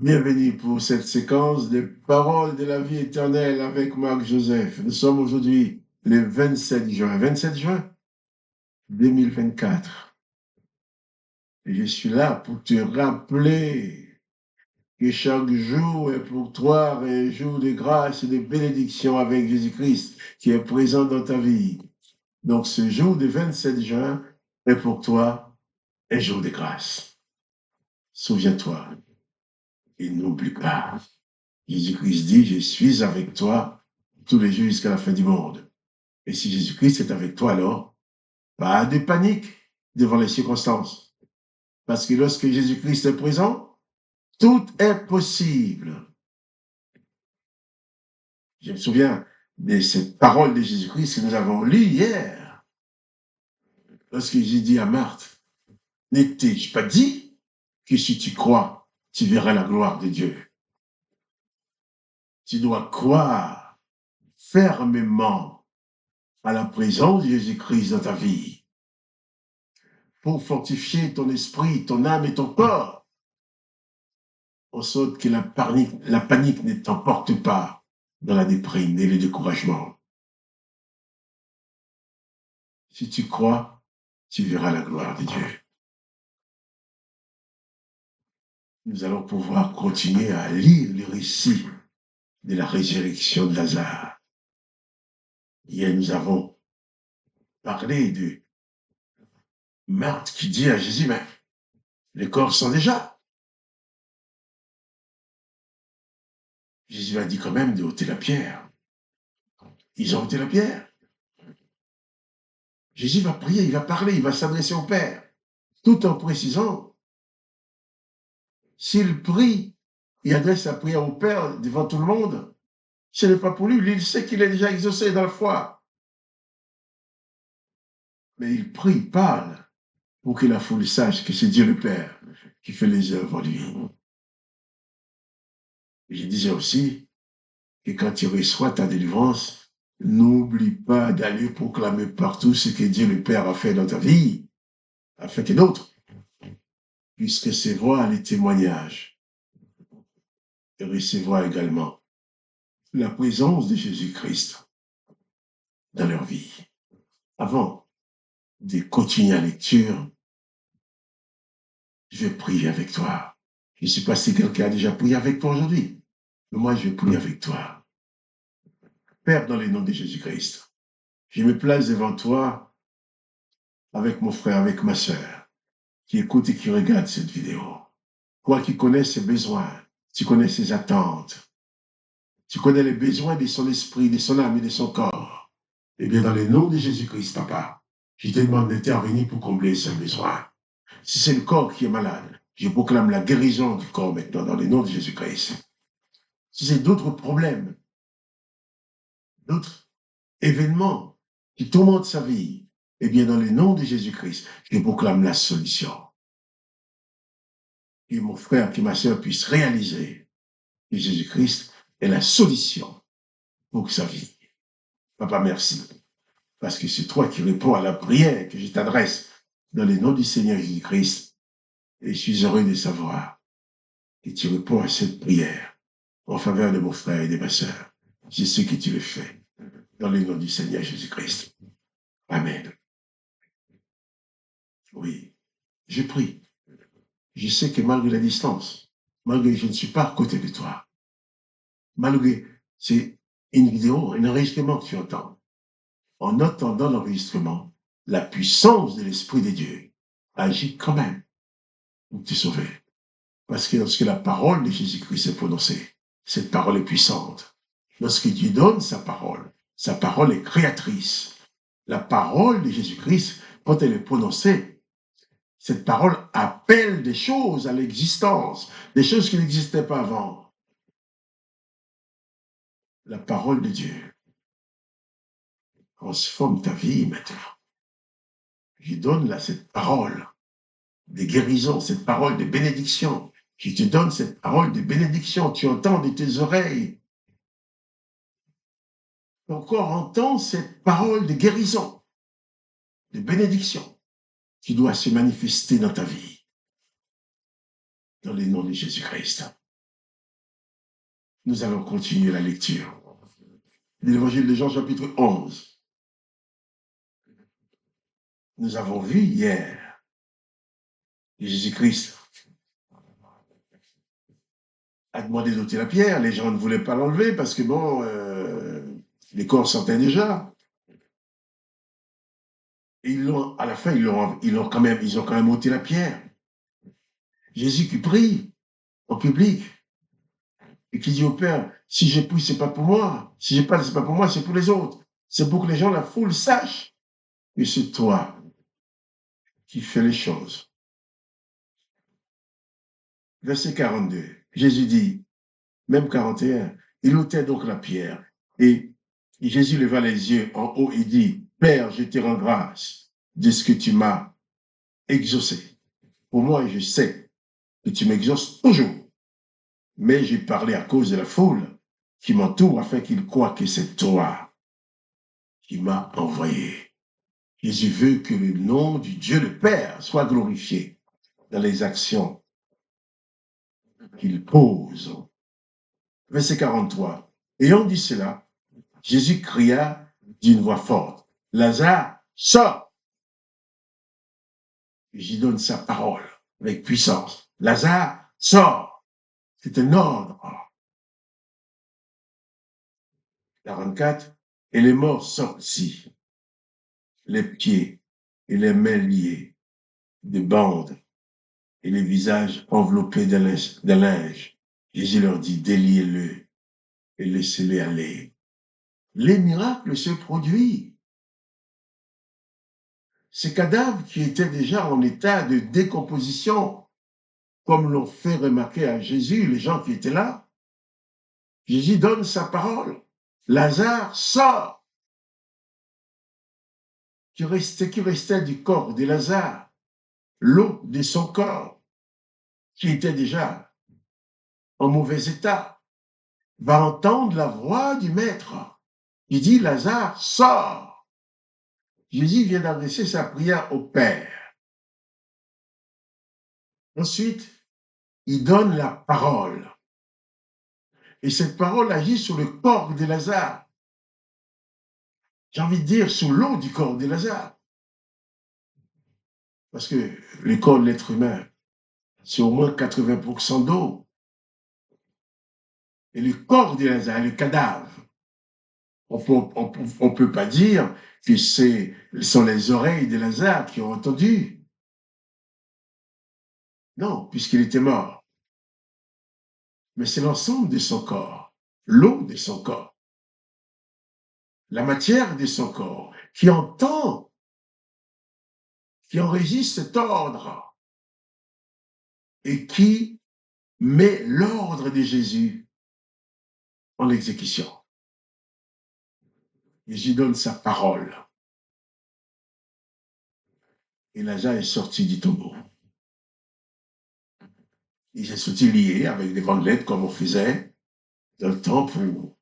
Bienvenue pour cette séquence des paroles de la vie éternelle avec Marc Joseph. Nous sommes aujourd'hui le 27 juin 2024. Et je suis là pour te rappeler que chaque jour est pour toi un jour de grâce et de bénédiction avec Jésus-Christ qui est présent dans ta vie. Donc ce jour du 27 juin est pour toi un jour de grâce. Souviens-toi et n'oublie pas. Jésus-Christ dit, je suis avec toi tous les jours jusqu'à la fin du monde. Et si Jésus-Christ est avec toi, alors, pas de panique devant les circonstances. Parce que lorsque Jésus-Christ est présent, tout est possible. Je me souviens de cette parole de Jésus-Christ que nous avons lue hier. Lorsque j'ai dit à Marthe, ne t'ai-je pas dit que si tu crois, tu verras la gloire de Dieu. Tu dois croire fermement à la présence de Jésus-Christ dans ta vie pour fortifier ton esprit, ton âme et ton corps, en sorte que la panique ne t'emporte pas dans la déprime et le découragement. Si tu crois, tu verras la gloire de Dieu. Nous allons pouvoir continuer à lire le récit de la résurrection de Lazare. Hier, nous avons parlé de Marthe qui dit à Jésus, mais les corps sont déjà. Jésus a dit quand même de ôter la pierre. Ils ont ôté la pierre. Jésus va prier, il va parler, il va s'adresser au Père, tout en précisant, s'il prie, il adresse sa prière au Père devant tout le monde, ce n'est pas pour lui, il sait qu'il est déjà exaucé dans la foi. Mais il prie, il parle, pour que la foule sache que c'est Dieu le Père qui fait les œuvres en lui. Et je disais aussi que quand tu reçois ta délivrance, n'oublie pas d'aller proclamer partout ce que Dieu le Père a fait dans ta vie, afin que d'autres puissent recevoir les témoignages et recevoir également la présence de Jésus-Christ dans leur vie. Avant de continuer la lecture, je vais prier avec toi. Je ne sais pas si quelqu'un a déjà prié avec toi aujourd'hui, mais moi je vais prier avec toi. Père, dans le nom de Jésus-Christ, je me place devant toi avec mon frère, avec ma sœur, qui écoute et qui regarde cette vidéo. Toi qui connais ses besoins, tu connais ses attentes, tu connais les besoins de son esprit, de son âme et de son corps. Eh bien, dans le nom de Jésus-Christ, Papa, je te demande d'intervenir pour combler ses besoins. Si c'est le corps qui est malade, je proclame la guérison du corps maintenant dans le nom de Jésus-Christ. Si c'est d'autres problèmes, d'autres événements qui tourmentent sa vie, eh bien, dans le nom de Jésus-Christ, je proclame la solution. Que mon frère, que ma sœur puisse réaliser que Jésus-Christ est la solution pour sa vie. Papa, merci. Parce que c'est toi qui réponds à la prière que je t'adresse dans le nom du Seigneur Jésus-Christ. Et je suis heureux de savoir que tu réponds à cette prière en faveur de mon frère et de ma sœur. Je sais que tu le fais dans le nom du Seigneur Jésus-Christ. Amen. Oui, je prie. Je sais que malgré la distance, malgré que je ne suis pas à côté de toi, malgré c'est une vidéo, un enregistrement que tu entends, en entendant l'enregistrement, la puissance de l'Esprit de Dieu agit quand même pour te sauver. Parce que lorsque la parole de Jésus-Christ est prononcée, cette parole est puissante. Lorsque Dieu donne sa parole est créatrice. La parole de Jésus-Christ, quand elle est prononcée, cette parole appelle des choses à l'existence, des choses qui n'existaient pas avant. La parole de Dieu transforme ta vie maintenant. Je donne là cette parole de guérison, cette parole de bénédiction. Je te donne cette parole de bénédiction. Tu entends de tes oreilles. Ton corps entend cette parole de guérison, de bénédiction qui doit se manifester dans ta vie. Dans le nom de Jésus-Christ. Nous allons continuer la lecture de l'évangile de Jean, chapitre 11. Nous avons vu hier Jésus-Christ a demandé d'ôter la pierre. Les gens ne voulaient pas l'enlever parce que bon, les corps sortaient déjà. Et à la fin, ils ont quand même ôté la pierre. Jésus qui prie en public et qui dit au Père, si j'ai pris, c'est pas pour moi. Si j'ai pas, c'est pas pour moi, c'est pour les autres. C'est pour que les gens, la foule, sachent que c'est toi qui fais les choses. Verset 42, Jésus dit, même 41, il ôtait donc la pierre. Et Jésus leva les yeux en haut et dit, Père, je te rends grâce de ce que tu m'as exaucé. Pour moi, je sais que tu m'exauces toujours. Mais j'ai parlé à cause de la foule qui m'entoure afin qu'ils croient que c'est toi qui m'as envoyé. Jésus veut que le nom du Dieu le Père soit glorifié dans les actions qu'il pose. Verset 43. Ayant dit cela, Jésus cria d'une voix forte, Lazare, sors! J'y donne sa parole avec puissance. Lazare, sors! C'est un ordre. 44. Et les morts sortit, les pieds et les mains liés, de bandes, et les visages enveloppés de linge. Jésus leur dit, déliez-le et laissez-les aller. Les miracles se produisent. Ces cadavres qui étaient déjà en état de décomposition, comme l'ont fait remarquer à Jésus les gens qui étaient là, Jésus donne sa parole. Lazare sort. Qui restait du corps de Lazare, l'eau de son corps, qui était déjà en mauvais état, va entendre la voix du Maître. Il dit, Lazare, sors. Jésus vient d'adresser sa prière au Père. Ensuite, il donne la parole. Et cette parole agit sur le corps de Lazare. J'ai envie de dire sur l'eau du corps de Lazare. Parce que le corps de l'être humain, c'est au moins 80% d'eau. Et le corps de Lazare, le cadavre, on ne peut pas dire que ce sont les oreilles de Lazare qui ont entendu. Non, puisqu'il était mort. Mais c'est l'ensemble de son corps, l'eau de son corps, la matière de son corps, qui entend, qui enregistre cet ordre et qui met l'ordre de Jésus en exécution. Jésus donne sa parole. Et Lazare est sorti du tombeau. Il est sorti lié avec des bandelettes comme on faisait dans le temps où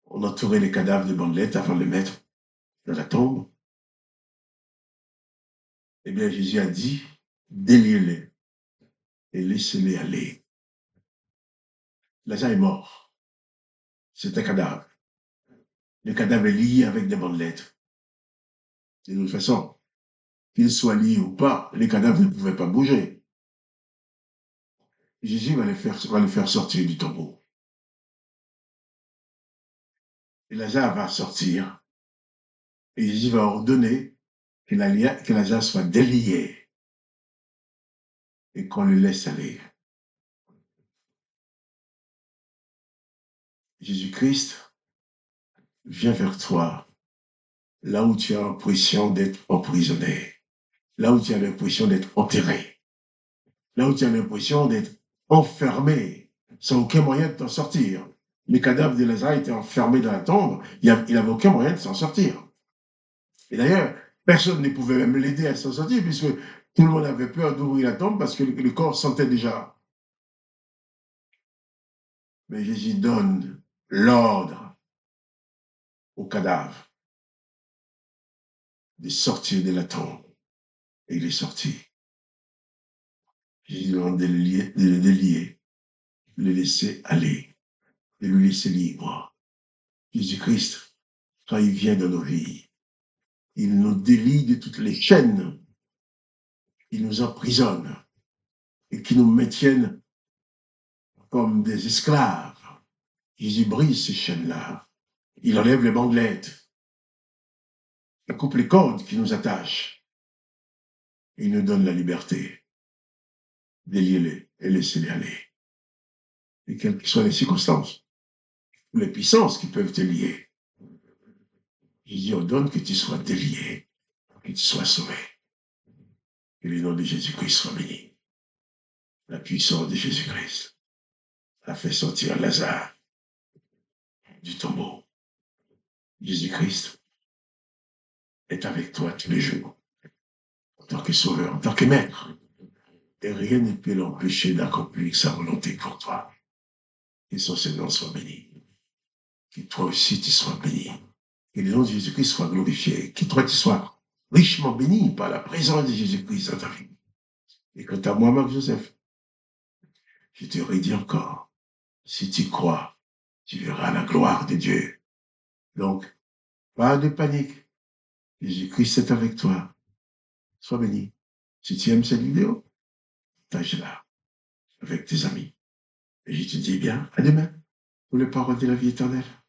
on entourait les cadavres de bandelettes avant de les mettre dans la tombe. Eh bien, Jésus a dit, déliez-les et laissez-les aller. Lazare est mort. C'est un cadavre. Le cadavre est lié avec des bandelettes. De toute façon, qu'il soit lié ou pas, les cadavres ne pouvaient pas bouger. Jésus va le faire sortir du tombeau. Et Lazare va sortir. Et Jésus va ordonner que Lazare soit délié et qu'on le laisse aller. Jésus-Christ vient vers toi, là où tu as l'impression d'être emprisonné, là où tu as l'impression d'être enterré, là où tu as l'impression d'être enfermé, sans aucun moyen de t'en sortir. Les cadavres de Lazare étaient enfermés dans la tombe, il n'avait aucun moyen de s'en sortir. Et d'ailleurs, personne ne pouvait même l'aider à s'en sortir, puisque tout le monde avait peur d'ouvrir la tombe parce que le corps sentait déjà. Mais Jésus donne l'ordre au cadavre de sortir de la tombe. Et il est sorti. Jésus demande de le délier le laisser aller, de le laisser libre. Jésus-Christ, quand il vient dans nos vies, il nous délie de toutes les chaînes, il nous emprisonne et qui nous maintiennent comme des esclaves. Jésus brise ces chaînes-là. Il enlève les bandelettes, il coupe les cordes qui nous attachent. Il nous donne la liberté. Déliez-les et laissez-les aller. Et quelles que soient les circonstances, ou les puissances qui peuvent te lier, Jésus ordonne que tu sois délié, que tu sois sauvé. Que le nom de Jésus-Christ soit béni. La puissance de Jésus-Christ a fait sortir Lazare du tombeau. Jésus-Christ est avec toi tous les jours, en tant que sauveur, en tant que maître. Et rien ne peut l'empêcher d'accomplir sa volonté pour toi. Que son Seigneur soit béni. Que toi aussi tu sois béni. Que le nom de Jésus-Christ soit glorifié. Que toi tu sois richement béni par la présence de Jésus-Christ dans ta vie. Et quant à moi, Marc-Joseph, je te redis encore, si tu crois, tu verras la gloire de Dieu. Donc, pas de panique. Jésus-Christ est avec toi. Sois béni. Si tu aimes cette vidéo, partage-la avec tes amis. Et je te dis bien, à demain pour les paroles de la vie éternelle.